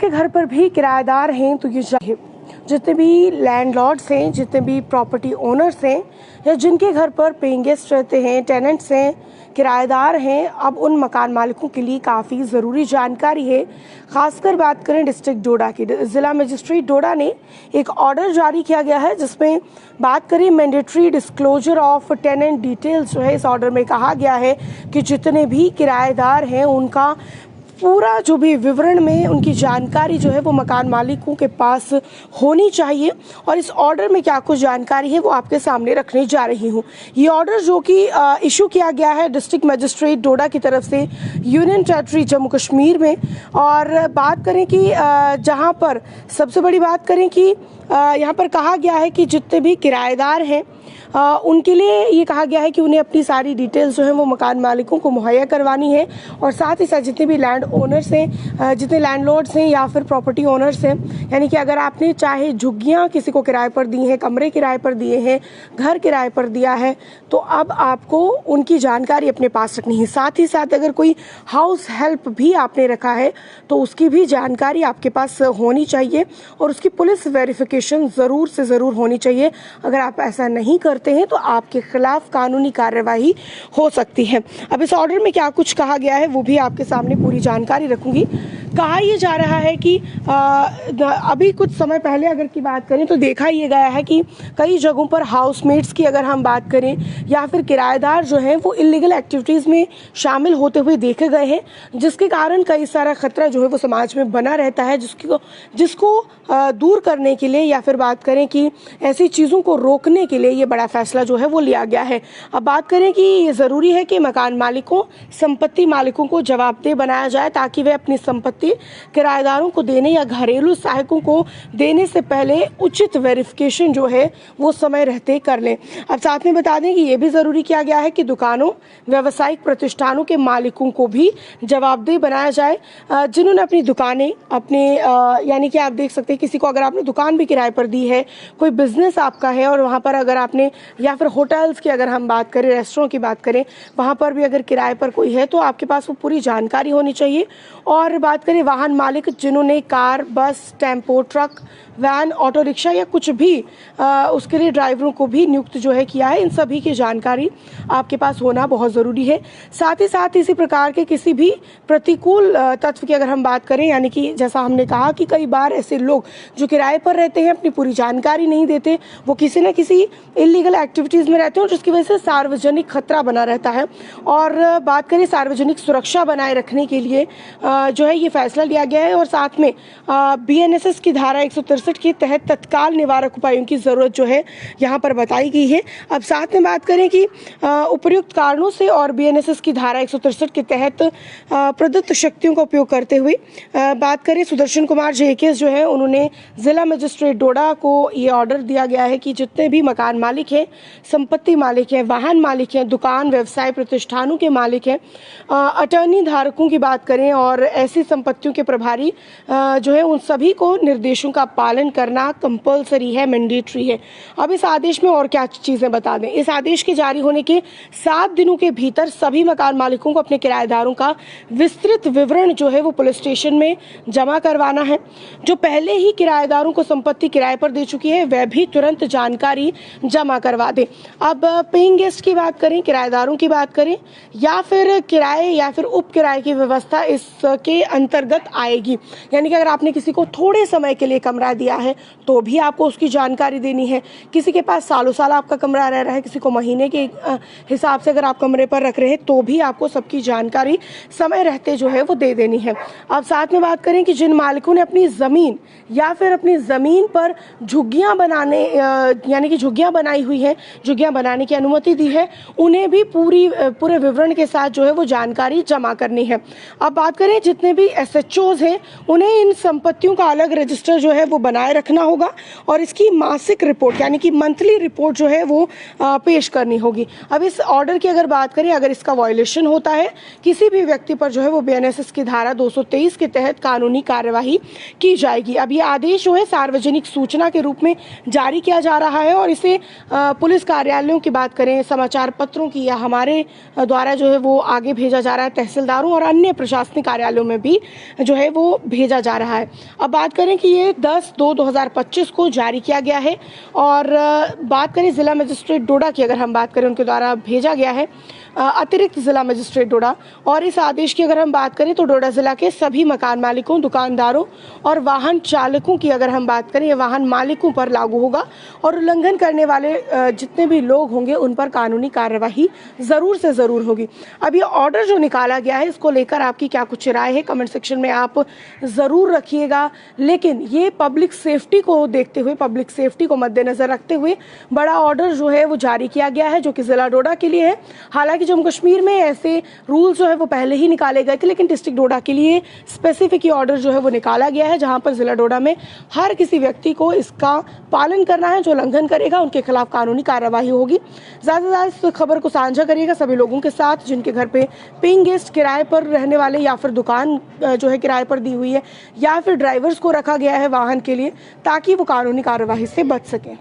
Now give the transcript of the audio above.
जिनके घर पर भी किराएदार हैं तो ये चाहिए, जितने भी लैंडलॉर्ड्स हैं, जितने भी प्रॉपर्टी ओनर्स हैं या जिनके घर पर पेइंग गेस्ट रहते हैं, टेनेंट्स हैं, किराएदार हैं, अब उन मकान मालिकों के लिए काफ़ी ज़रूरी जानकारी है। खासकर बात करें डिस्ट्रिक्ट डोडा की, ज़िला मजिस्ट्रेट डोडा ने एक ऑर्डर जारी किया गया है जिसमें बात करें mandatory disclosure of tenant details जो है इस ऑर्डर में कहा गया है कि जितने भी किराएदार हैं उनका पूरा जो भी विवरण में उनकी जानकारी जो है वो मकान मालिकों के पास होनी चाहिए। और इस ऑर्डर में क्या कुछ जानकारी है वो आपके सामने रखने जा रही हूँ। ये ऑर्डर जो कि इशू किया गया है डिस्ट्रिक्ट मजिस्ट्रेट डोडा की तरफ से यूनियन टेरिटरी जम्मू कश्मीर में। और बात करें कि जहाँ पर सबसे बड़ी बात करें कि यहाँ पर कहा गया है कि जितने भी किराएदार हैं उनके लिए ये कहा गया है कि उन्हें अपनी सारी डिटेल्स जो है वो मकान मालिकों को मुहैया करवानी है। और साथ ही साथ जितने भी लैंड ओनर्स हैं, जितने लैंडलॉर्ड्स हैं या फिर प्रॉपर्टी ओनर्स हैं, यानी कि अगर आपने चाहे झुग्गियाँ किसी को किराए पर दी हैं, कमरे किराए पर दिए हैं, घर किराए पर दिया है, तो अब आपको उनकी जानकारी अपने पास रखनी है। साथ ही साथ अगर कोई हाउस हेल्प भी आपने रखा है तो उसकी भी जानकारी आपके पास होनी चाहिए और उसकी पुलिस वेरिफिकेशन ज़रूर से ज़रूर होनी चाहिए। अगर आप ऐसा नहीं करते हैं तो आपके खिलाफ कानूनी कार्यवाही हो सकती है। अब इस ऑर्डर में क्या कुछ कहा गया है वो भी आपके सामने पूरी जानकारी रखूंगी। कहा यह जा रहा है कि अभी कुछ समय पहले अगर की बात करें तो देखा ये गया है कि कई जगहों पर हाउसमेट्स की अगर हम बात करें या फिर किराएदार जो हैं वो इलीगल एक्टिविटीज़ में शामिल होते हुए देखे गए हैं, जिसके कारण कई सारा खतरा जो है वो समाज में बना रहता है, जिसको दूर करने के लिए या फिर बात करें कि ऐसी चीज़ों को रोकने के लिए ये बड़ा फैसला जो है वो लिया गया है। अब बात करें कि ये ज़रूरी है कि मकान मालिकों, संपत्ति मालिकों को जवाबदेह बनाया जाए ताकि वे अपनी संपत्ति किराएदारों को देने या घरेलू सहायकों को देने से पहले उचित वेरिफिकेशन जो है वो समय रहते कर लें। अब साथ में बता दें कि ये भी ज़रूरी किया गया है कि दुकानों, व्यावसायिक प्रतिष्ठानों के मालिकों को भी जवाबदेह बनाया जाए, जिन्होंने अपनी दुकानें अपने यानी कि आप देख सकते हैं किसी को अगर आपने दुकान भी किराए पर दी है, कोई बिजनेस आपका है और वहाँ पर अगर आपने या फिर होटल्स की अगर हम बात करें, रेस्टोरेंट की बात करें, वहाँ पर भी अगर किराए पर कोई है तो आपके पास वो पूरी जानकारी होनी चाहिए। और बात करें वाहन मालिक जिन्होंने car, bus, tempo, truck, van, auto rickshaw या कुछ भी उसके लिए ड्राइवरों को भी नियुक्त जो है किया है, इन सभी की जानकारी आपके पास होना बहुत ज़रूरी है। साथ ही साथ इसी प्रकार के किसी भी प्रतिकूल तत्व की अगर हम बात करें, यानी कि जैसा हमने कहा कि कई बार ऐसे लोग जो किराए पर रहते हैं अपनी पूरी जानकारी नहीं देते, वो किसी न किसी इलीगल एक्टिविटीज़ में रहते हैं जिसकी वजह से सार्वजनिक खतरा बना रहता है। और बात करें सार्वजनिक सुरक्षा बनाए रखने के लिए जो है ये फैसला लिया गया है। और साथ में BNSS की धारा 163 के तहत तत्काल निवारक उपायों की ज़रूरत जो है यहाँ पर बताई गई है। अब साथ में बात करें कि उपयुक्त कारणों से और BNSS की धारा 163 के तहत प्रदत्त शक्तियों का उपयोग करते हुए बात करें सुदर्शन कुमार JKS जो है उन्होंने ज़िला मजिस्ट्रेट डोडा को ये ऑर्डर दिया गया है कि जितने भी मकान मालिक हैं, संपत्ति मालिक हैं, वाहन मालिक हैं, दुकान, व्यवसाय प्रतिष्ठानों के मालिक हैं, अटर्नी धारकों की बात करें और ऐसी संपत्तियों के प्रभारी जो है उन सभी को निर्देशों का पालन करना कंपलसरी है, मैंडेटरी है। अब इस आदेश में और क्या चीज़ें बता दें, इस आदेश के जारी होने के 7 दिनों के भीतर सभी मकान मालिकों को अपने किराएदारों का विस्तृत विवरण जो है वो पुलिस स्टेशन में जमा करवाना है। जो पहले ही किराएदारों को संपत्ति किराए पर दे चुकी है वह भी तुरंत जानकारी जमा करवा दे। अब पेइंग गेस्ट की बात करें, किराएदारों की बात करें या फिर किराए या फिर उप किराए की व्यवस्था इसके अंतर्गत आएगी। यानी कि अगर आपने किसी को थोड़े समय के लिए कमरा दिया है तो भी आपको उसकी जानकारी देनी है। किसी के पास सालों साल आपका कमरा रह रहा है, किसी को महीने के हिसाब से अगर आप कमरे पर रख रहे हैं तो भी आपको सबकी जानकारी समय रहते जो है वो दे देनी है। अब साथ में बात करें कि जिन मालिकों ने अपनी ज़मीन या फिर अपनी ज़मीन पर झुग्गियाँ बनाने यानी कि झुग्गियाँ बनाई हुई है, झुग्गियाँ बनाने की अनुमति दी है, उन्हें भी पूरे विवरण के साथ जो है वो जानकारी जमा करनी है। अब बात करें जितने भी SHOs हैं उन्हें इन संपत्तियों का अलग रजिस्टर जो है वो बनाए रखना होगा और इसकी मासिक रिपोर्ट यानी कि मंथली रिपोर्ट जो है वो पेश करनी होगी। अब इस ऑर्डर की अगर बात करें, अगर इसका वायलेशन होता है किसी भी व्यक्ति पर जो है वो BNSS की धारा 223 के तहत कानूनी कार्यवाही की जाएगी। अब ये आदेश जो है सार्वजनिक सूचना के रूप में जारी किया जा रहा है और इसे पुलिस कार्यालयों की बात करें, समाचार पत्रों की या हमारे द्वारा जो है वो आगे भेजा जा रहा है तहसीलदारों और अन्य प्रशासनिक कार्यालयों में भी जो है वो भेजा जा रहा है। अब बात करें कि ये 10/2/2025 को जारी किया गया है और बात करें ज़िला मजिस्ट्रेट डोडा की, अगर हम बात करें उनके द्वारा भेजा गया है अतिरिक्त ज़िला मजिस्ट्रेट डोडा। और इस आदेश की अगर हम बात करें तो डोडा ज़िला के सभी मकान मालिकों, दुकानदारों और वाहन चालकों की अगर हम बात करें, ये वाहन मालिकों पर लागू होगा और उल्लंघन करने वाले जितने भी लोग होंगे उन पर कानूनी कार्यवाही ज़रूर से ज़रूर होगी। अब ये ऑर्डर जो निकाला गया है इसको लेकर आपकी क्या कुछ राय है, कमेंट सेक्शन में आप ज़रूर रखिएगा। लेकिन ये पब्लिक सेफ्टी को देखते हुए, पब्लिक सेफ्टी को मद्देनज़र रखते हुए बड़ा ऑर्डर जो है वो जारी किया गया है, जो कि ज़िला डोडा के लिए है। हालांकि जम्मू कश्मीर में ऐसे रूल जो है वो पहले ही निकाले गए थे, लेकिन डिस्ट्रिक्ट डोडा के लिए स्पेसिफिक ये ऑर्डर जो है वो निकाला गया है, जहां पर ज़िला डोडा में हर किसी व्यक्ति को इसका पालन करना है। जो उल्लंघन करेगा उनके खिलाफ कानूनी कार्यवाही होगी। ज़्यादा से ज़्यादा इस खबर को साझा करिएगा सभी लोगों के साथ जिनके घर पे पेइंग गेस्ट किराए पर रहने वाले, या फिर दुकान जो है किराए पर दी हुई है, या फिर ड्राइवर्स को रखा गया है वाहन के लिए, ताकि वो कानूनी कार्यवाही से बच सकें।